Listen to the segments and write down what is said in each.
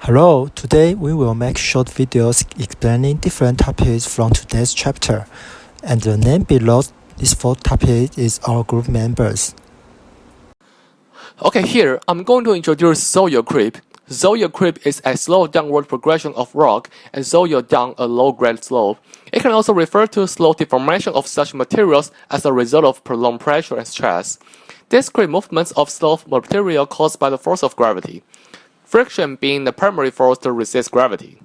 Hello, today we will make short videos explaining different topics from today's chapter, and the name below these 4 topics is our group members. Okay, here I'm going to introduce soil creep. Soil creep is a slow downward progression of rock and soil down a low-grade slope. It can also refer to slow deformation of such materials as a result of prolonged pressure and stress. Discrete movements of slow material caused by the force of gravity. Friction being the primary force to resist gravity.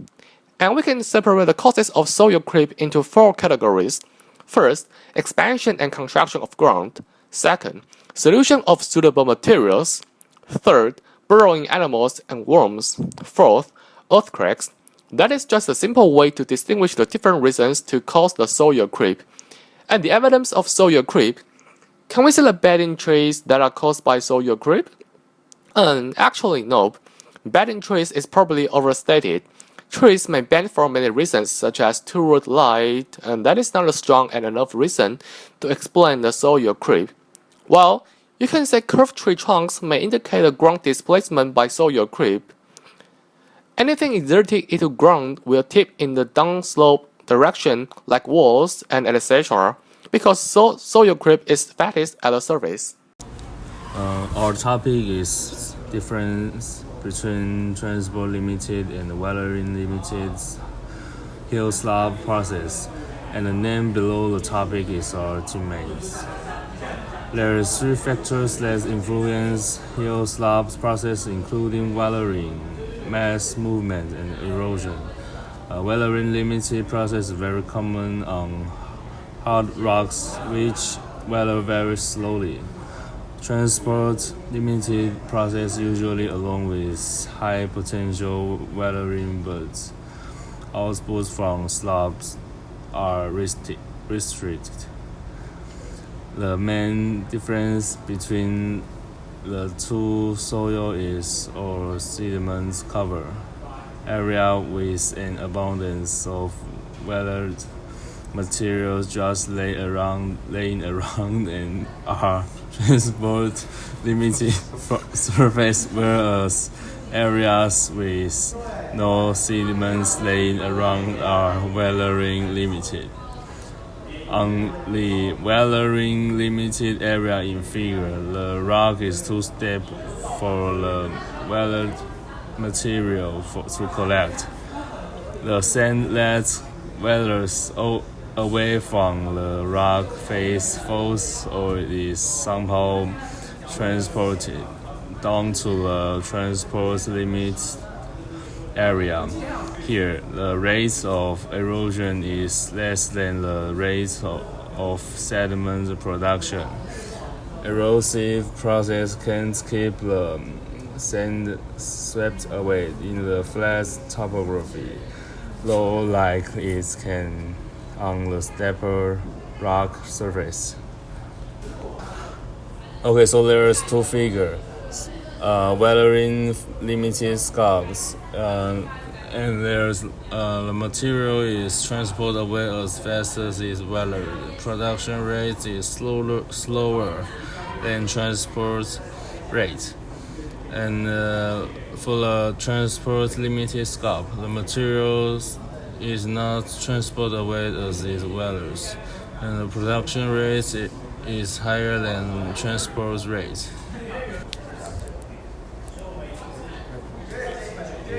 And we can separate the causes of soil creep into 4 categories. First, expansion and contraction of ground. Second, solution of suitable materials. Third, burrowing animals and worms. Fourth, earthquakes. That is just a simple way to distinguish the different reasons to cause the soil creep. And the evidence of soil creep. Can we see the bedding trees that are caused by soil creep? Actually, no. Bedding trees is probably overstated. Trees may bend for many reasons, such as too-root light, and that is not a strong and enough reason to explain the soil creep. Well, you can say curved tree trunks may indicate a ground displacement by soil creep. Anything exerted into ground will tip in the downslope direction, like walls and etc., because soil creep is fattest at the surface. Our topic is difference between transport limited and weathering limited Hillslopes process, and the name below the topic is our teammates. There are 3 factors that influence Hillslopes process, including weathering, mass movement, and erosion. Weathering limited process is very common on hard rocks, which weather very slowly. Transport limited process usually along with high potential weathering, but outputs from slopes are restricted. The main difference between the 2 soil is our sediment cover area with an abundance of weathered materials just laying around and are transport limited surface, whereas areas with no sediments laying around are weathering limited. On the weathering limited area in figure, the rock is too steep for the weathered material to collect. The sand that weathers away from the rock face falls or is somehow transported down to the transport limit area. Here, the rate of erosion is less than the rate of sediment production. Erosive process can't keep the sand swept away in the flat topography, though like it can on the steeper rock surface. Okay, so there's 2 figures. Weathering limited scopes, and there's the material is transported away as fast as it's weathered. Production rate is slower than transport rate. And for the transport limited scope, the materials is not transported away as it weathers, and the production rate is higher than transport rate.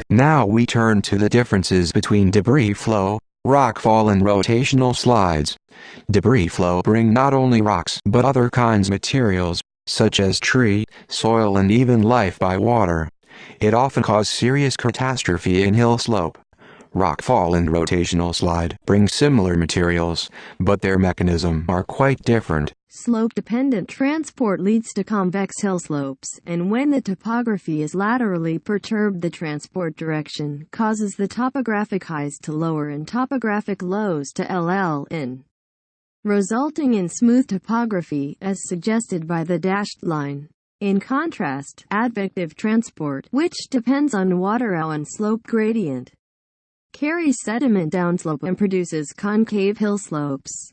Now we turn to the differences between debris flow, rockfall and rotational slides. Debris flow bring not only rocks but other kinds of materials, such as tree, soil and even life by water. It often causes serious catastrophe in hill slope. Rockfall and rotational slide bring similar materials, but their mechanism are quite different. Slope-dependent transport leads to convex hill slopes, and when the topography is laterally perturbed, the transport direction causes the topographic highs to lower and topographic lows to LLN, resulting in smooth topography, as suggested by the dashed line. In contrast, advective transport, which depends on water and slope gradient, carries sediment downslope and produces concave hill slopes.